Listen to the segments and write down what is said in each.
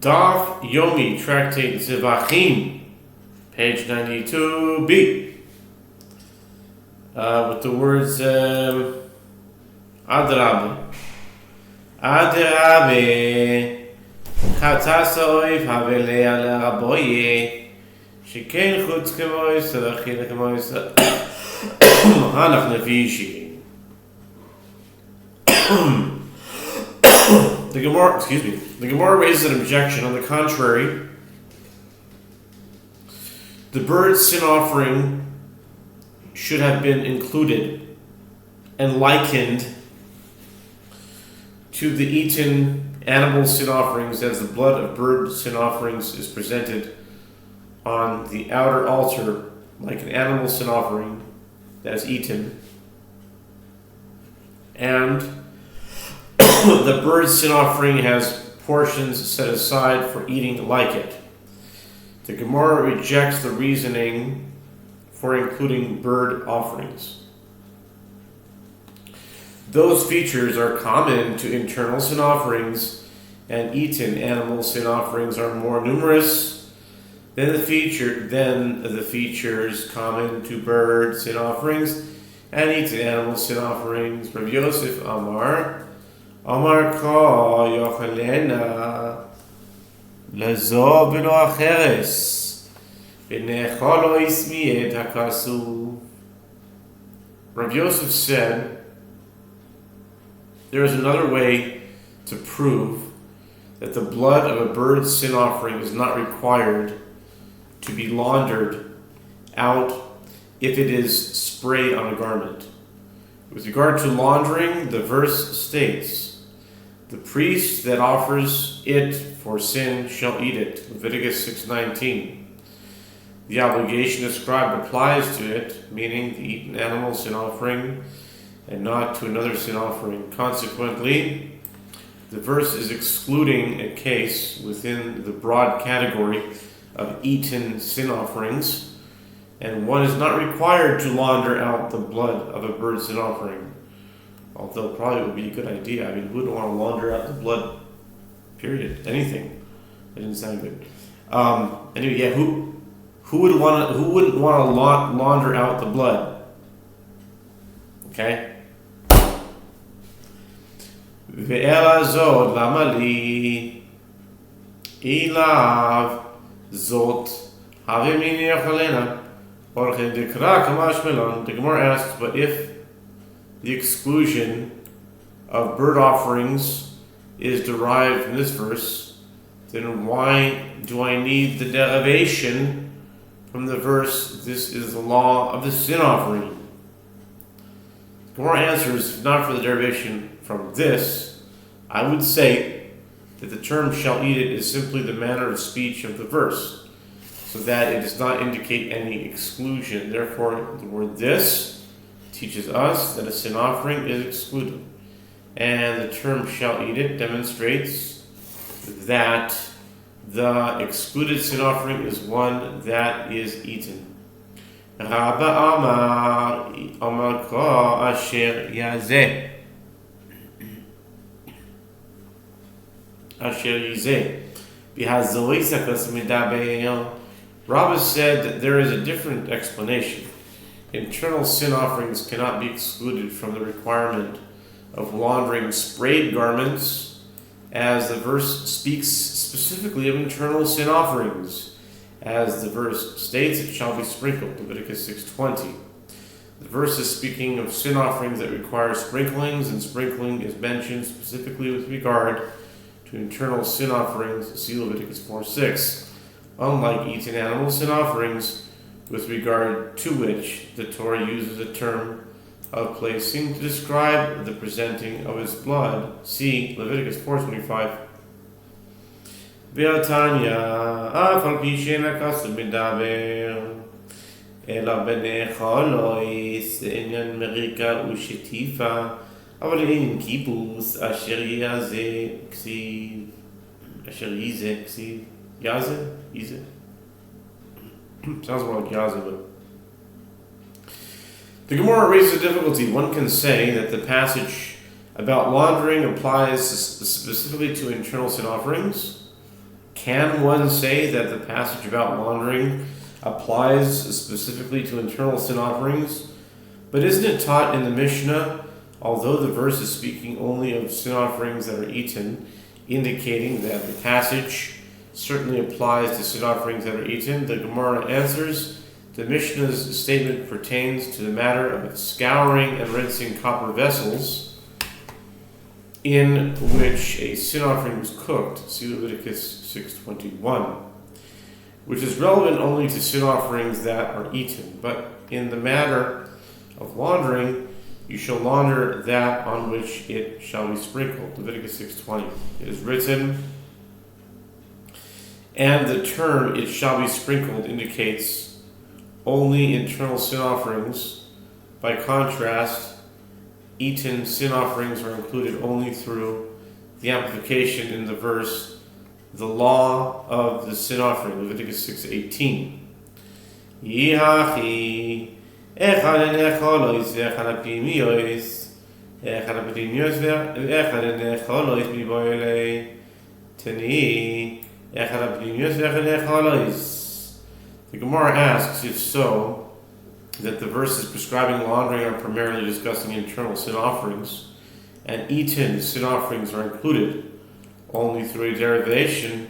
Daf Yomi, tractate Zevachim, page 92b, with the words Adrabe. Adrabe, Chatas oiv havele ale raboye, sheken chutz kemois, v'chile kemois, hanach nefishi. The Gemara raises an objection. On the contrary, the bird sin offering should have been included and likened to the eaten animal sin offerings, as the blood of bird sin offerings is presented on the outer altar like an animal sin offering that is eaten, and the bird sin offering has portions set aside for eating like it. The Gemara rejects the reasoning for including bird offerings. Those features are common to internal sin offerings, and eaten animal sin offerings are more numerous than the features common to bird sin offerings and eaten animal sin offerings. Rav Yosef Amar ka yochalena lazo beno acheres v'nechalo ismi et hakasu. Rav Yosef said, there is another way to prove that the blood of a bird sin offering is not required to be laundered out if it is sprayed on a garment. With regard to laundering, the verse states, the priest that offers it for sin shall eat it. Leviticus 6:19. The obligation described applies to it, meaning the eaten animal sin offering, and not to another sin offering. Consequently, the verse is excluding a case within the broad category of eaten sin offerings, and one is not required to launder out the blood of a bird sin offering. Although probably would be a good idea. I mean, who wouldn't want to launder out the blood? Period. Anything. It didn't sound good. Anyway, yeah, who wouldn't want to launder out the blood? Okay. Ve'ela zod lama li ilav zot havimini yachalena orchen dekra kamash melon. The Gemara asks, but if the exclusion of bird offerings is derived from this verse, then why do I need the derivation from the verse, this is the law of the sin offering? The Gemara answers, if not for the derivation from this, I would say that the term shall eat it is simply the manner of speech of the verse, so that it does not indicate any exclusion. Therefore, the word this teaches us that a sin offering is excluded, and the term shall eat it demonstrates that the excluded sin offering is one that is eaten. Rabba Amar ka asher yazeh bihazoi sakas midabeil. Rabba said that there is a different explanation. Internal sin offerings cannot be excluded from the requirement of laundering sprayed garments, as the verse speaks specifically of internal sin offerings. As the verse states, it shall be sprinkled, Leviticus 6:20. The verse is speaking of sin offerings that require sprinklings, and sprinkling is mentioned specifically with regard to internal sin offerings, see Leviticus 4:6. Unlike eaten animal sin offerings, with regard to which the Torah uses the term of placing to describe the presenting of his blood. See Leviticus 4:25. Be'atanya afal pi she'ena kasud medaber ela benecholois inyan merika u'shetifa aval in kibus asher yazeh ksiv yazeh. Sounds more like Yaza, but the Gemara raises a difficulty. One can say that the passage about laundering applies specifically to internal sin offerings, Can one say that the passage about laundering applies specifically to internal sin offerings? But isn't it taught in the Mishnah, although the verse is speaking only of sin offerings that are eaten, indicating that the passage certainly applies to sin offerings that are eaten? The Gemara answers, the Mishnah's statement pertains to the matter of scouring and rinsing copper vessels in which a sin offering was cooked, see Leviticus 6:21, which is relevant only to sin offerings that are eaten. But in the matter of laundering, you shall launder that on which it shall be sprinkled, Leviticus 6:20. It is written, and the term "it shall be sprinkled" indicates only internal sin offerings. By contrast, eaten sin offerings are included only through the amplification in the verse, the law of the sin offering, Leviticus 6:18. Yihachi echad enecholois ve'echad apimiois echad apimiois ve'echad enecholois miboilei teni echad apimiois ve'echad enecholois. The Gemara asks, if so, that the verses prescribing laundering are primarily discussing internal sin offerings, and eaten sin offerings are included only through a derivation,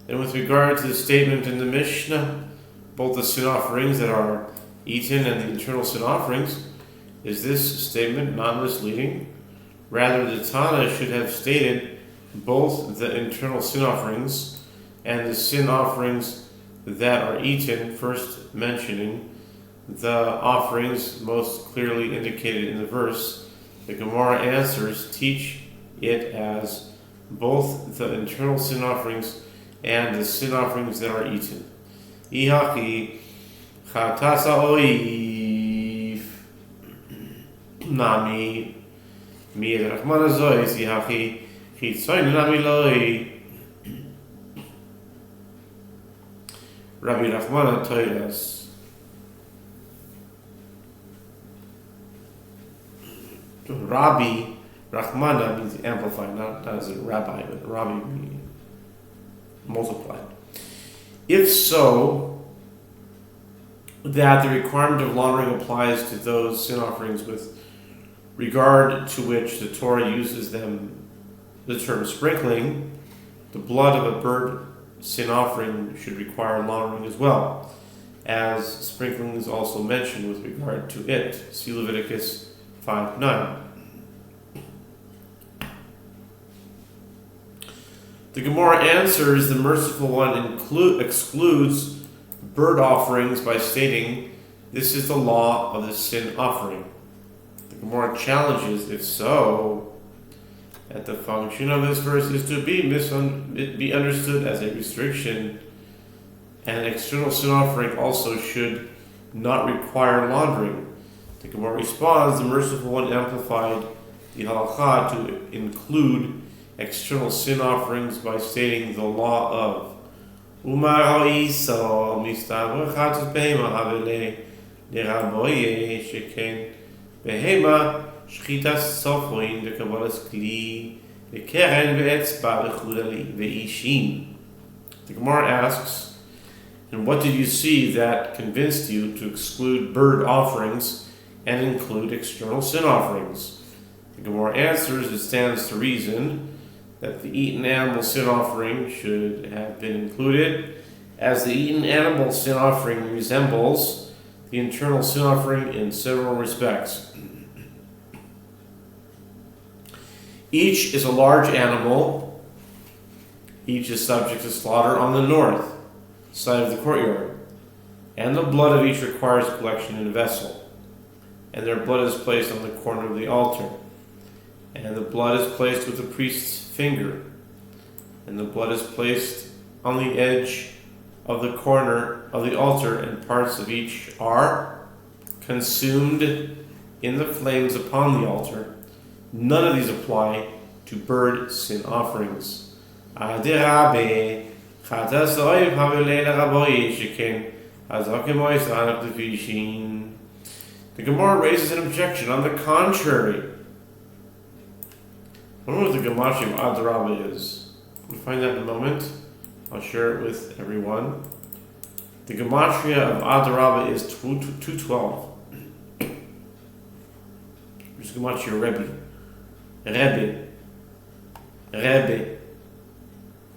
then with regard to the statement in the Mishnah, both the sin offerings that are eaten and the internal sin offerings, is this statement not misleading? Rather, the Tana should have stated both the internal sin offerings and the sin offerings that are eaten, first mentioning the offerings most clearly indicated in the verse. The Gemara answers, teach it as both the internal sin offerings and the sin offerings that are eaten. Ihaki chatasa oif nami mi rachmana zois ihaki chitzoin nami loi. Rabbi Rachmana Toiras. Rabbi Rachmana means amplified, not as a rabbi, but Rabbi means multiplied. If so, that the requirement of laundering applies to those sin offerings with regard to which the Torah uses them, the term sprinkling, the blood of a bird sin offering should require laundering as well, as sprinkling is also mentioned with regard to it. See Leviticus 5:9. The Gemara answers, the Merciful One excludes bird offerings by stating, this is the law of the sin offering. The Gemara challenges, if so, that the function of this verse is to be understood as a restriction, and an external sin offering also should not require laundering. The Gemara responds, the Merciful One amplified the halakha to include external sin offerings by stating the law of Umar Isa Mistav Chatus Behema Havele Deraboye Sheken Behema Shchitas Sofoin the Kabbalas Kli the Keren Ve'etzba Vechudali Ve'ishin. The Gemara asks, and what did you see that convinced you to exclude bird offerings and include external sin offerings? The Gemara answers, it stands to reason that the eaten animal sin offering should have been included, as the eaten animal sin offering resembles the internal sin offering in several respects. Each is a large animal. Each is subject to slaughter on the north side of the courtyard, and the blood of each requires collection in a vessel, and their blood is placed on the corner of the altar, and the blood is placed with the priest's finger, and the blood is placed on the edge of the corner of the altar, and parts of each are consumed in the flames upon the altar. None of these apply to bird sin offerings. The Gemara raises an objection. On the contrary, I don't know what the Gemashi of Adarabah is. We'll find that in a moment. I'll share it with everyone. The gematria of Adarabba is 212. Which is gematria Rebbe.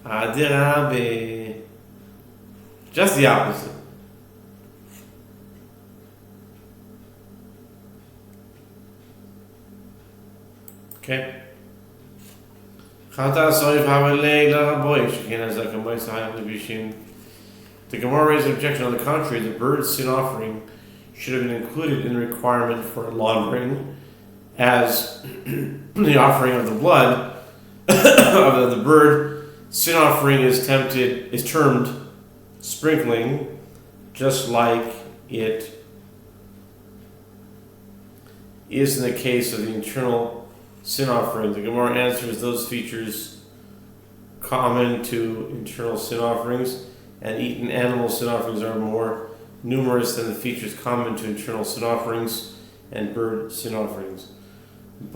Adarabba. Just the opposite. Okay. The Gemara raised an objection. On the contrary, the bird's sin offering should have been included in the requirement for laundering, as the offering of the blood of the bird. Sin offering is termed sprinkling, just like it is in the case of the internal sin offering. The Gemara answers those features common to internal sin offerings and eaten animal sin offerings are more numerous than the features common to internal sin offerings and bird sin offerings. The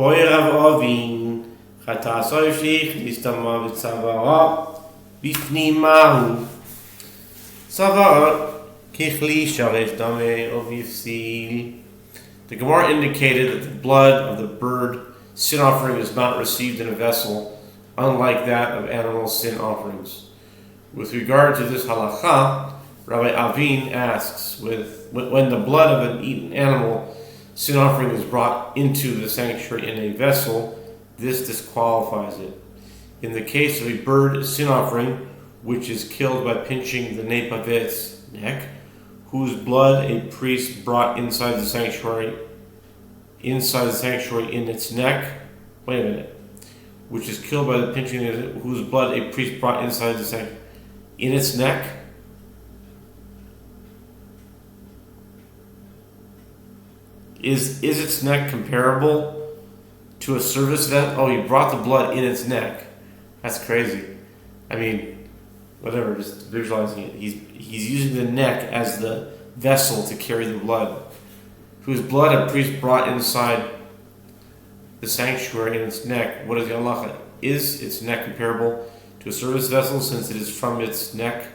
Gemara indicated that the blood of the bird sin offering is not received in a vessel, unlike that of animal sin offerings. With regard to this halakha, Rabbi Avin asks, when the blood of an eaten animal sin offering is brought into the sanctuary in a vessel, this disqualifies it. In the case of a bird sin offering, which is killed by pinching the nape of its neck, whose blood a priest brought inside the sanctuary in its neck, which is killed by the pinching whose blood a priest brought inside the sanctuary in its neck. Is its neck comparable to a service vessel? Oh, he brought the blood in its neck. That's crazy. I mean, whatever, just visualizing it. He's using the neck as the vessel to carry the blood. Whose blood a priest brought inside the sanctuary in its neck. What is the halacha? Is its neck comparable to a service vessel, since it is from its neck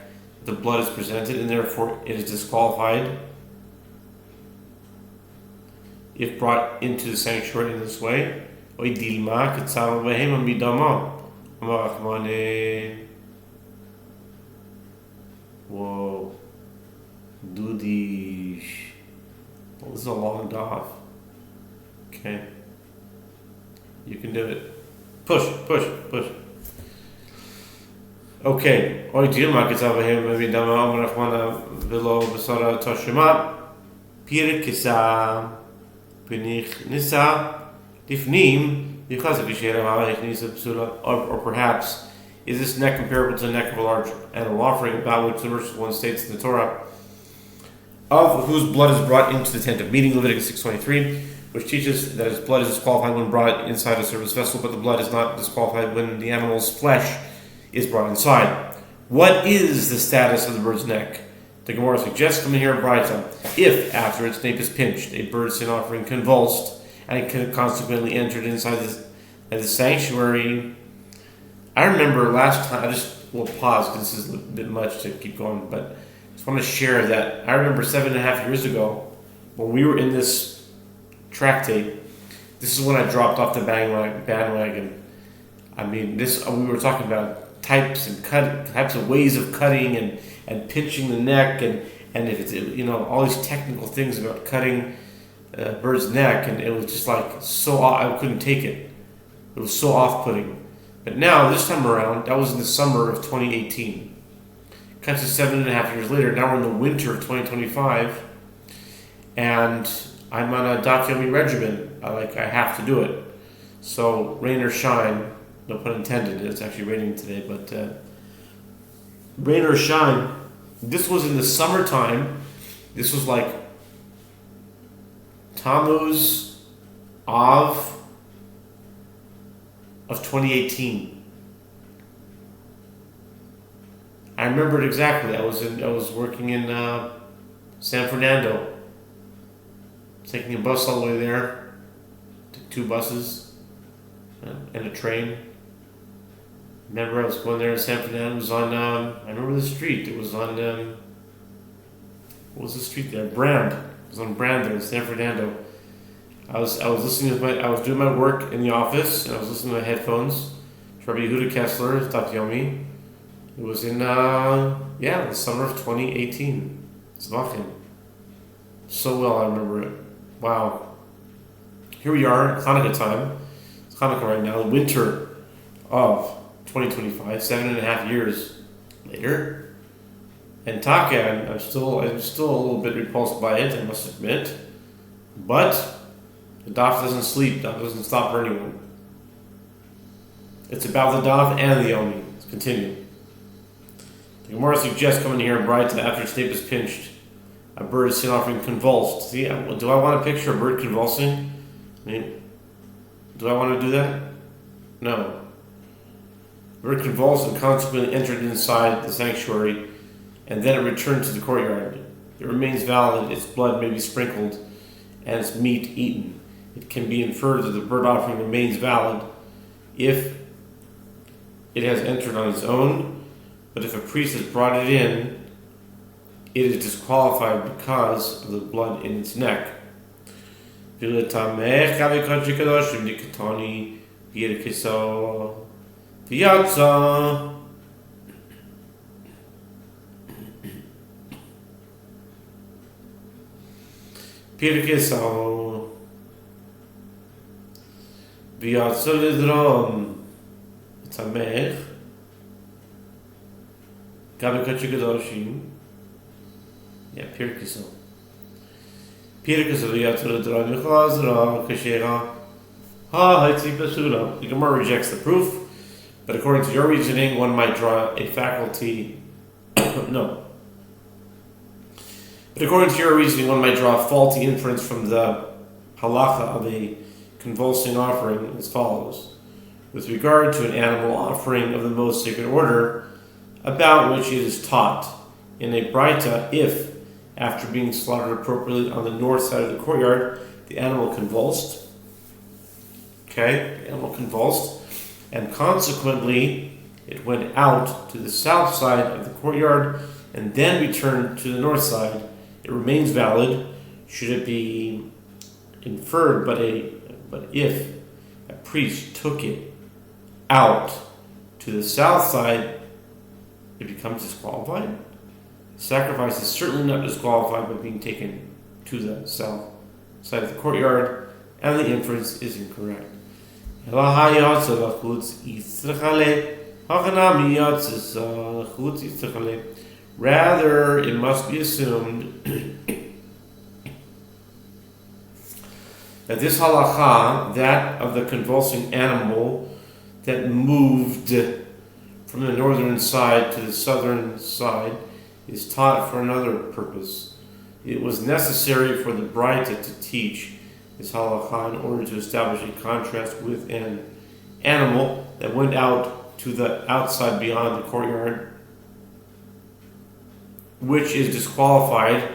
the blood is presented, and therefore it is disqualified if brought into the sanctuary in this way? Whoa. Dudish. Well, this is a long daf. Okay. You can do it. Push. Okay. Oy dilma kitzavahim maybe dama amrachmana velo besara tashima pirkisa pinich nisa tifnim yichazak yishera nisa psula. Or perhaps, is this neck comparable to the neck of a large animal offering, about which the merciful one states in the Torah, of whose blood is brought into the tent of meeting, Leviticus 6:23, which teaches that his blood is disqualified when brought inside a service vessel, but the blood is not disqualified when the animal's flesh is brought inside. What is the status of the bird's neck? The Gemara suggests from here, Braita, if after its nape is pinched, a bird sin offering convulsed and consequently entered inside the sanctuary. I remember last time, I just will pause because this is a bit much to keep going, but I just want to share that I remember 7.5 years ago when we were in this tractate. This is when I dropped off the bandwagon. I mean, we were talking about types of ways of cutting and pinching the neck and if it's all these technical things about cutting a bird's neck, and it was just like I couldn't take it. It was so off-putting. But now, this time around, that was in the summer of 2018. Cut to 7.5 years later, now we're in the winter of 2025, and I'm on a Daf Yomi regimen. I have to do it. So, rain or shine, no pun intended, it's actually raining today, but rain or shine, this was in the summertime. This was like Tammuz of 2018. I remember it exactly. I was working in San Fernando, taking a bus all the way there, took 2 buses and a train. remember I was going there in San Fernando. It was on, I remember the street. It was on, what was the street there? Brand. It was on Brand there in San Fernando. I was listening to I was doing my work in the office, and I was listening to my headphones to Rabbi Yehuda Kessler's Daf Yomi. It was in, the summer of 2018. Zevachim. So well, I remember it. Wow. Here we are, Hanukkah time. It's Hanukkah right now, the winter of 2025, 7.5 years later. And Taka, I'm still a little bit repulsed by it, I must admit. But the Daf doesn't sleep, Daf doesn't stop for anyone. It's about the Daf and the Yomi. Let's continue. The Gemara suggests coming here bright after its nape is pinched, a bird sin offering convulsed. See, do I want to picture a bird convulsing? I mean, do I want to do that? No. The bird convulsed and consequently entered inside the sanctuary, and then it returned to the courtyard. It remains valid, its blood may be sprinkled, and its meat eaten. It can be inferred that the bird offering remains valid if it has entered on its own, but if a priest has brought it in, it is disqualified because of the blood in its neck. Pirkiso. The Gemara rejects the proof, but according to your reasoning, one might draw a faculty. No. But according to your reasoning, one might draw a faulty inference from the halacha of a convulsing offering as follows. With regard to an animal offering of the most sacred order, about which it is taught in a braita, if, after being slaughtered appropriately on the north side of the courtyard, the animal convulsed, and consequently it went out to the south side of the courtyard and then returned to the north side, it remains valid, should it be inferred, but if a priest took it out to the south side, it becomes disqualified. Sacrifice is certainly not disqualified by being taken to the south side of the courtyard, and the inference is incorrect. Rather, it must be assumed that this halacha, that of the convulsing animal that moved from the northern side to the southern side, is taught for another purpose. It was necessary for the braita to teach this halacha in order to establish a contrast with an animal that went out to the outside beyond the courtyard, which is disqualified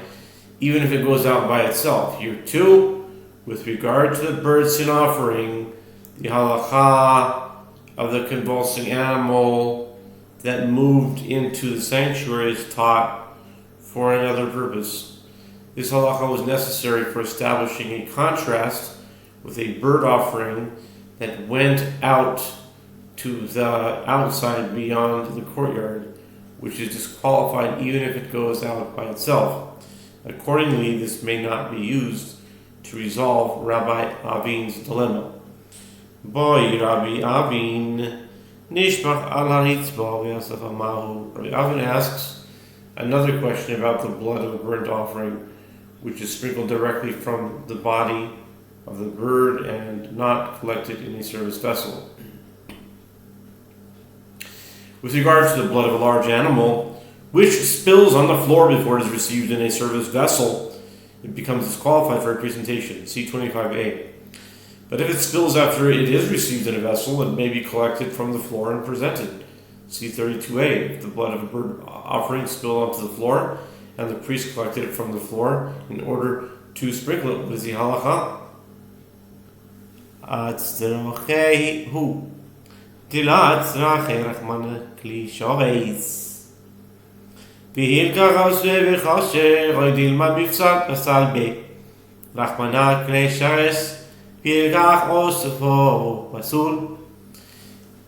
even if it goes out by itself. Here too, with regard to the bird sin offering, the halacha of the convulsing animal that moved into the sanctuary is taught for another purpose. This halacha was necessary for establishing a contrast with a bird offering that went out to the outside beyond the courtyard, which is disqualified even if it goes out by itself. Accordingly, this may not be used to resolve Rabbi Avin's dilemma. Boy, Rabbi Avin, Nishmach al haritzba v'yasaf amahu. Rabbi Avin asks another question about the blood of a burnt offering, which is sprinkled directly from the body of the bird and not collected in a service vessel. With regard to the blood of a large animal, which spills on the floor before it is received in a service vessel, it becomes disqualified for a presentation. See 25a. But if it spills after it is received in a vessel, it may be collected from the floor and presented. See 32a. If the blood of a bird offering spilled onto the floor, and the priest collected it from the floor in order to sprinkle it, what is the halacha? Tilat Zevachim Rachmana Kli Shoreis. Vihilka Chosve V'choshe Roidilma Bifsat Basal Be. Rachmana Kli Shoreis Vihilka Chosve Basul.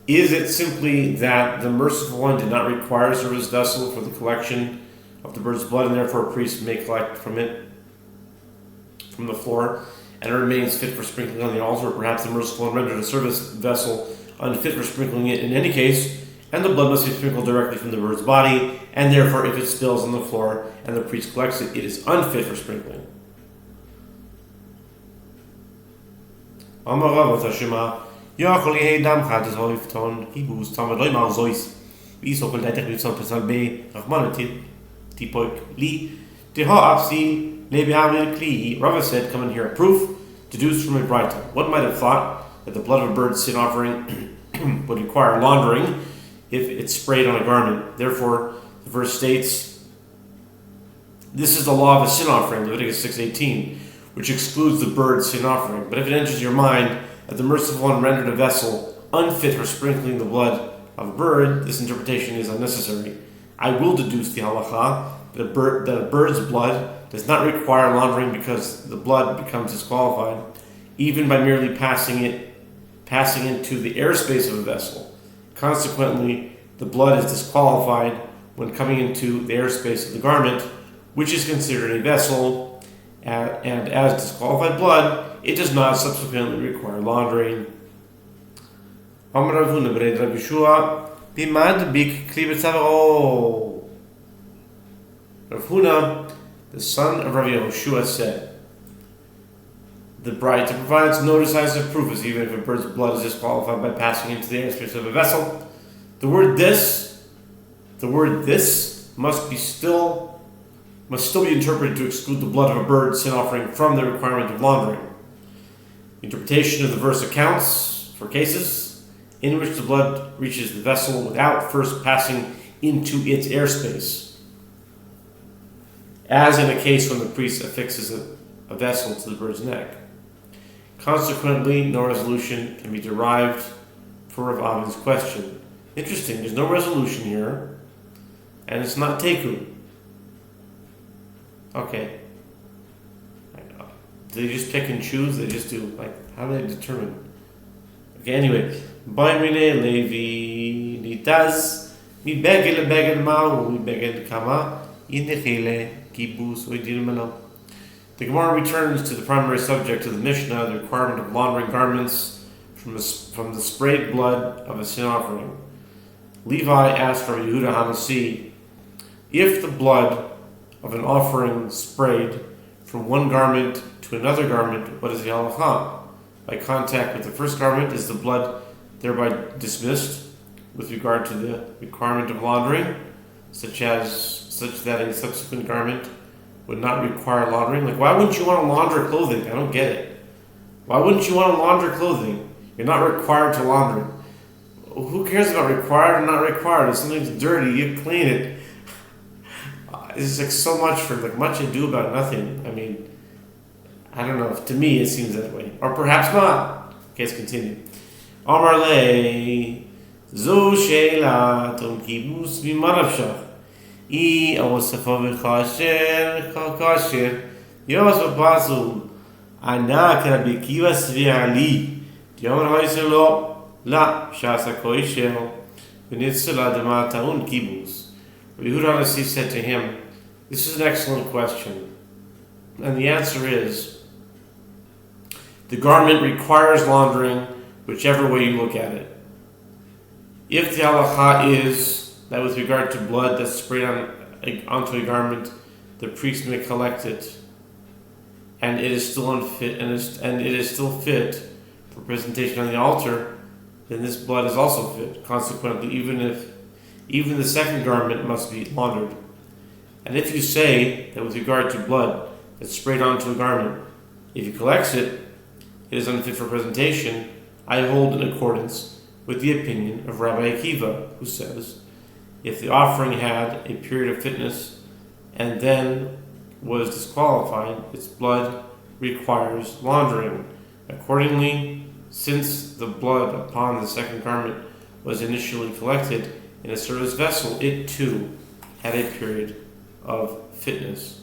Is it simply that the merciful one did not require a service vessel for the collection of the bird's blood, and therefore a priest may collect from it, from the floor, and it remains fit for sprinkling on the altar? Or perhaps the merciful one rendered a service vessel unfit for sprinkling it in any case, and the blood must be sprinkled directly from the bird's body, and therefore if it spills on the floor and the priest collects it, it is unfit for sprinkling. Yochel Yehedam Chadash Hoifton, Hebrews, Tamad Loimar Zois, Isokol Detek Nitson Pesal Be, Rachmanatil, Tipoik, Li, Teha Apsi, Lebiamil Kli. Rava said, come in here, proof deduced from a Braita. One might have thought that the blood of a bird's sin offering would require laundering if it's sprayed on a garment. Therefore, the verse states, this is the law of a sin offering, Leviticus 6:18, which excludes the bird's sin offering. But if it enters your mind that the merciful one rendered a vessel unfit for sprinkling the blood of a bird, this interpretation is unnecessary. I will deduce the halacha that a bird's blood does not require laundering because the blood becomes disqualified even by merely passing into the airspace of a vessel. Consequently, the blood is disqualified when coming into the airspace of the garment, which is considered a vessel, and as disqualified blood, it does not subsequently require laundering. Amar Rav Huna b'nei Rav Yehoshua b'mad bik kli b'tzavro. Rav Huna, the son of Rav Yehoshua, said, the Braita provides no decisive proof as even if a bird's blood is disqualified by passing into the airspace of a vessel. The word this must still be interpreted to exclude the blood of a bird sin offering from the requirement of laundering. Interpretation of the verse accounts for cases in which the blood reaches the vessel without first passing into its airspace, as in a case when the priest affixes a vessel to the bird's neck. Consequently, no resolution can be derived for Rav Avin's question. Interesting, there's no resolution here, and it's not teku. Okay. Do they just pick and choose? They just do, how do they determine? Okay, anyway. Baimine Levi Nitaz, mi begel begel ma'u, mi begel kama, inechile, kibus, oidir melo. The Gemara returns to the primary subject of the Mishnah, the requirement of laundering garments from the sprayed blood of a sin offering. Levi asked Rabbi Yehuda Hanasi, if the blood of an offering sprayed from one garment to another garment, what is the halacha? By contact with the first garment, is the blood thereby dismissed with regard to the requirement of laundering, such that a subsequent garment would not require laundering? Why wouldn't you want to launder clothing? I don't get it. Why wouldn't you want to launder clothing? You're not required to launder. Who cares about required or not required? If something's dirty, you clean it. It's so much for much ado about nothing. I mean, I don't know. To me, it seems that way, or perhaps not. Okay, let's continue. Amar le zo sheila tom kibus mimarafshach I awosafo v'chasher kakasher yos v'pasul anak Rabbi Kiva svi'ali yom ha'iselo la shasa koishel v'nitzela dema ta'un kibus. Yehuda Hanasi said to him, this is an excellent question. And the answer is, the garment requires laundering whichever way you look at it. If the halacha is that with regard to blood that's sprayed onto a garment, the priest may collect it, and it is still unfit, and it is still fit for presentation on the altar, then this blood is also fit. Consequently, even the second garment must be laundered. And if you say that with regard to blood that's sprayed onto a garment, if he collects it, it is unfit for presentation, I hold in accordance with the opinion of Rabbi Akiva, who says, if the offering had a period of fitness and then was disqualified, its blood requires laundering. Accordingly, since the blood upon the second garment was initially collected in a service vessel, it too had a period of fitness.